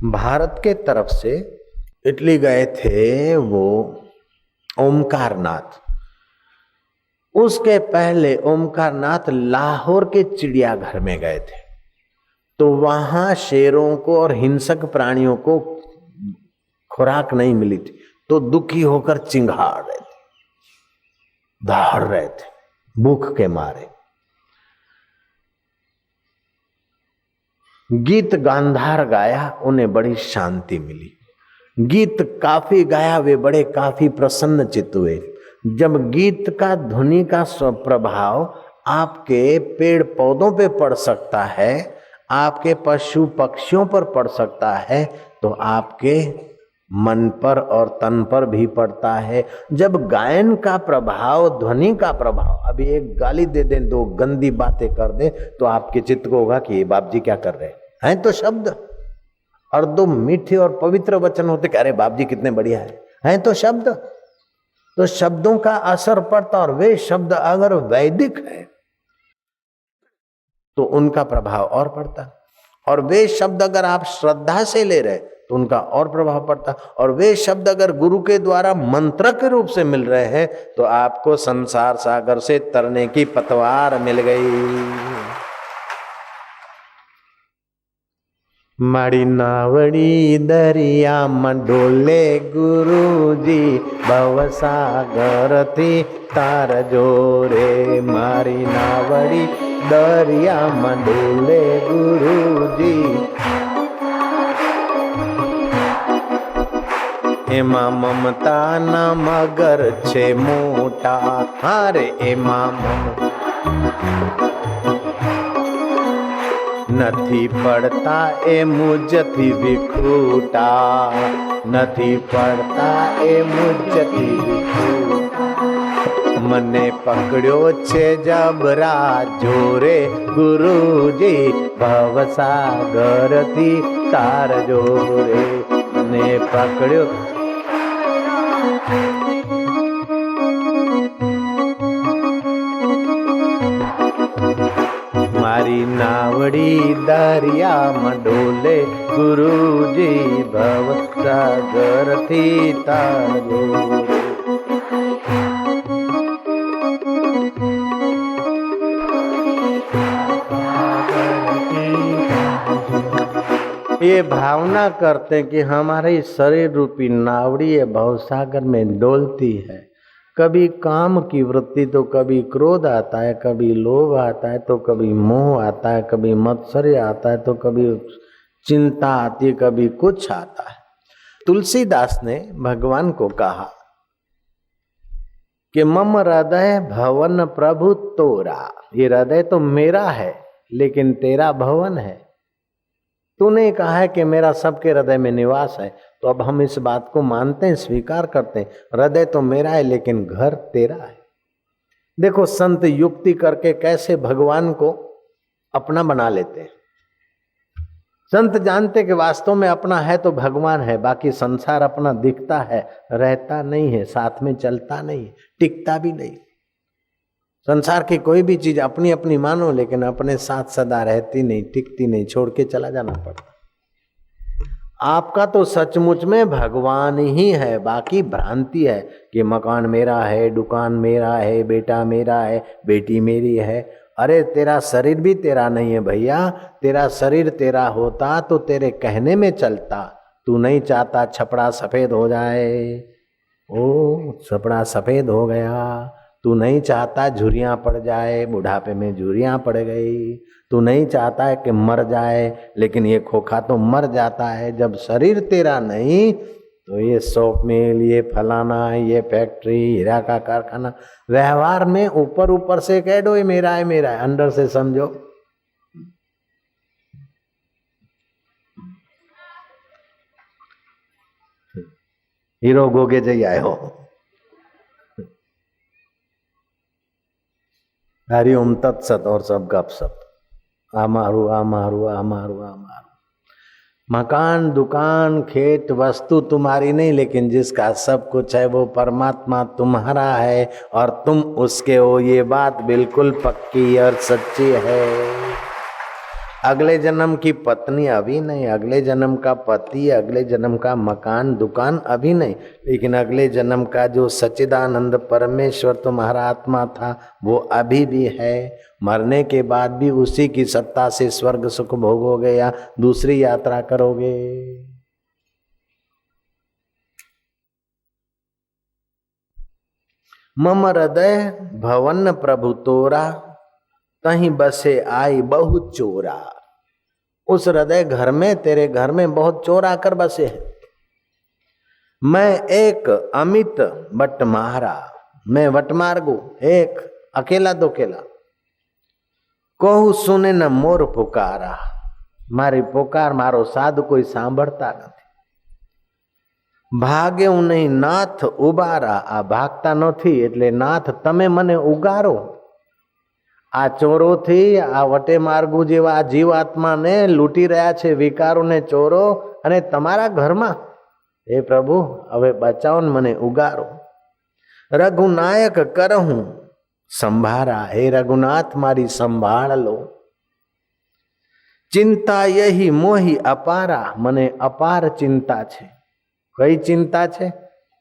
भारत के तरफ से इटली गए थे वो ओमकारनाथ। उसके पहले ओमकारनाथ लाहौर के चिड़ियाघर में गए थे, तो वहां शेरों को और हिंसक प्राणियों को खुराक नहीं मिली थी, तो दुखी होकर चिंघाड़ रहे थे, दहाड़ रहे थे भूख के मारे। गीत गांधार गाया, उन्हें बड़ी शांति मिली। गीत काफी गाया, वे बड़े काफी प्रसन्न चित्त हुए। जब गीत का ध्वनि का प्रभाव आपके पेड़ पौधों पे पड़ सकता है, आपके पशु पक्षियों पर पड़ सकता है, तो आपके मन पर और तन पर भी पड़ता है। जब गायन का प्रभाव, ध्वनि का प्रभाव, अभी एक गाली दे दें, दो गंदी बातें कर दे, तो आपके चित्त को होगा कि ये बाप जी क्या कर रहे हैं, तो शब्द। और दो मीठे और पवित्र वचन होते कि अरे बाप जी कितने बढ़िया हैं तो शब्द। तो शब्दों का असर पड़ता, और वे शब्द अगर वैदिक है तो उनका प्रभाव और पड़ता, और वे शब्द अगर आप श्रद्धा से ले रहे तो उनका और प्रभाव पड़ता, और वे शब्द अगर गुरु के द्वारा मंत्र के रूप से मिल रहे हैं तो आपको संसार सागर से तरने की पतवार मिल गई। माड़ी नावड़ी दरिया मंडोले गुरुजी भवसागर थी तार जोरे। मारी नावड़ी दरिया मंडोले गुरुजी, एमा ममता न मगर छे मोटा। हारे एमा નથી પડતા એ મુજથી વિખૂટા, નથી પડતા એ મુજથી વિખૂટા। મને પકડ્યો છે જબરા જોરે ગુરુજી ભવસાગરથી તાર જોરે। મને પકડ્યો मारी नावड़ी दरिया मंडोले गुरुजी भवसागर थी तार जोरे। ये भावना करते हैं कि हमारे शरीर रूपी नावड़ी ये भवसागर में डोलती है। कभी काम की वृत्ति तो कभी क्रोध आता है, कभी लोभ आता है, तो कभी मोह आता है, कभी मत्सर्य आता है, तो कभी चिंता आती है, कभी कुछ आता है। तुलसीदास ने भगवान को कहा कि मम हृदय भवन प्रभु तोरा। ये हृदय तो मेरा है लेकिन तेरा भवन है। तूने कहा है कि मेरा सबके हृदय में निवास है, तो अब हम इस बात को मानते हैं, स्वीकार करते हैं। हृदय तो मेरा है लेकिन घर तेरा है। देखो संत युक्ति करके कैसे भगवान को अपना बना लेते हैं। संत जानते कि वास्तव में अपना है तो भगवान है, बाकी संसार अपना दिखता है, रहता नहीं है, साथ में चलता नहीं, टिकता भी नहीं। संसार की कोई भी चीज अपनी अपनी मानो, लेकिन अपने साथ सदा रहती नहीं, टिकती नहीं, छोड़ के चला जाना पड़ता। आपका तो सचमुच में भगवान ही है, बाकी भ्रांति है कि मकान मेरा है, दुकान मेरा है, बेटा मेरा है, बेटी मेरी है। अरे तेरा शरीर भी तेरा नहीं है भैया। तेरा शरीर तेरा होता तो तेरे कहने में चलता। तू नहीं चाहता छपड़ा सफेद हो जाए, ओ छपड़ा सफेद हो गया। तू नहीं चाहता झुर्रियाँ पड़ जाए, बुढ़ापे में झुर्रियाँ पड़ गई। तू नहीं चाहता है कि मर जाए, लेकिन ये खोखा तो मर जाता है। जब शरीर तेरा नहीं तो ये सॉप मिल, ये फलाना, ये फैक्ट्री, हीरा का कारखाना, व्यवहार में ऊपर ऊपर से कह दो ये मेरा है मेरा है, अंदर से समझो हीरो गोगे जई आयो। हरिओम तत्सत और सब गपसप। आमारू आमारू आमारू आमारू। मकान, दुकान, खेत, वस्तु तुम्हारी नहीं, लेकिन जिसका सब कुछ है वो परमात्मा तुम्हारा है और तुम उसके हो। ये बात बिल्कुल पक्की और सच्ची है। अगले जन्म की पत्नी अभी नहीं, अगले जन्म का पति, अगले जन्म का मकान दुकान अभी नहीं, लेकिन अगले जन्म का जो सच्चिदानंद परमेश्वर तुम्हारा आत्मा था वो अभी भी है। मरने के बाद भी उसी की सत्ता से स्वर्ग सुख भोगोगे या दूसरी यात्रा करोगे। मम हृदय भवन प्रभु तोरा, तहीं बसे आई बहुत चोरा। उस हृदय घर में, तेरे घर में बहुत चोर आकर बसे हैं। मैं एक अमित बटमारा, मैं वटमार्गू एक अकेला दोकेला। कहू सुने न मोर पुकारा, मारी पुकार मारो साधु कोई सांभळता નથી। ભાગ્યું નહીં નાથ ઉબારા, આ ભાગતા નથી એટલે નાથ તમે મને ઉગારો। આ ચોરોથી, આ વટે માર્ગુ જેવા આ જીવાત્માને લૂંટી રહ્યા છે વિકારોને ચોરો, અને તમારા ઘરમાં હે પ્રભુ હવે બચાવો ને મને ઉગારો। રઘુનાયક કરહું સંભારા, હે રઘુનાથ મારી સંભાળ લો। ચિંતા यही मोही अपारा, મને અપાર ચિંતા છે। કઈ ચિંતા છે?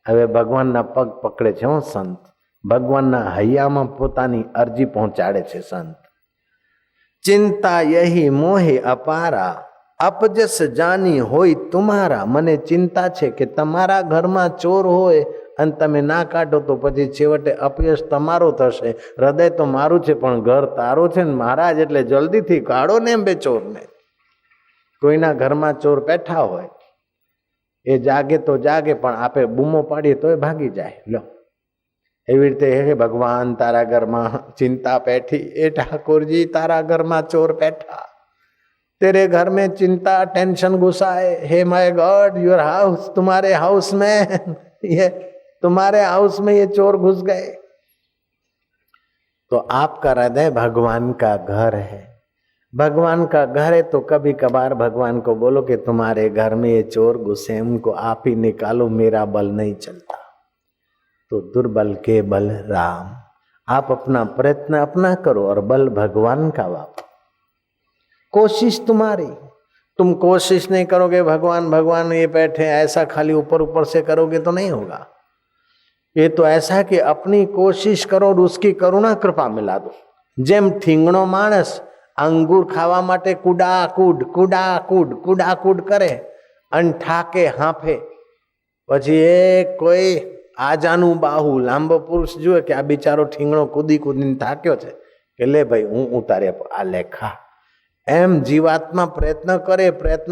હવે ભગવાનના પગ પકડે છે સંત, ભગવાનના હૈયામાં પોતાની અરજી પહોંચાડે છે સંત। ચિંતા यही मोहे अपारा, अपजस जानी होय तुम्हारा। મને ચિંતા છે કે તમારા ઘરમાં ચોર હોય અને તમે ના કાઢો તો પછી છેવટે અપયશ તમારો થશે। હૃદય તો મારું છે પણ ઘર તારો છે ને મહારાજ, એટલે જલ્દીથી કાઢો ને બે ચોરને। કોઈના ઘરમાં ચોર બેઠા હોય, એ જાગે તો જાગે પણ આપે બૂમો પાડીએ તોય ભાગી જાય। લો એવી રીતે હે ભગવાન તારા ઘરમાં ચિંતા બેઠી, એ ઠાકોરજી તારા ઘરમાં ચોર बैठा, तेरे घर में चिंता टेंशन घुसाए। Hey my god your house, तुम्हारे हाउस में ये तुम्हारे हाउस में ये चोर घुस गए। तो आपका हृदय भगवान का घर है। भगवान का घर है तो कभी कभार भगवान को बोलो कि तुम्हारे घर में ये चोर घुसे, उनको आप ही निकालो, मेरा बल नहीं चलता। तो दुर्बल के बल राम। आप अपना प्रयत्न अपना करो और बल भगवान का वापरो। कोशिश तुम्हारी, तुम कोशिश नहीं करोगे भगवान भगवान ये बैठे, ऐसा खाली ऊपर ऊपर से करोगे तो नहीं होगा। ये तो ऐसा है कि अपनी कोशिश करो और उसकी करुणा कृपा मिला दो। जेम ठींगणो माणस अंगूर खावा माटे कुडाकूड कुडाकूड कुडाकूड करे अन ठाके हाफे, पछी एक कोई आजानु बाहु लांबो पुरुष जुए कि आ बिचारो ठींगणो कूदी कूदीने थाक्यो छे के ले भाई हूँ उतारे आ लेखा। एम जीवात्मा प्रयत्न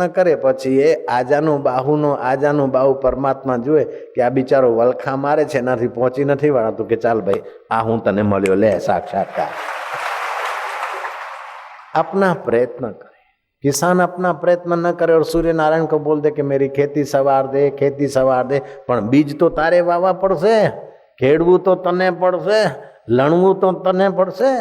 करे पछी ए आजानु बाहु परमात्मा जुए कि आ बिचारो वलखा मारे छे, एनाथी पहोंची नथी वळातुं के चाल भाई आ हूँ तने मळ्यो ले साक्षात्कार। अपना प्रयत्न करे। किसान अपना प्रयत्न न करे और सूर्य नारायण को बोल दे कि मेरी खेती सवार दे, पण बीज तो तारे वावा पड़शे, खेडवू तो तने पड़शे, लणवू तो तने पड़शे।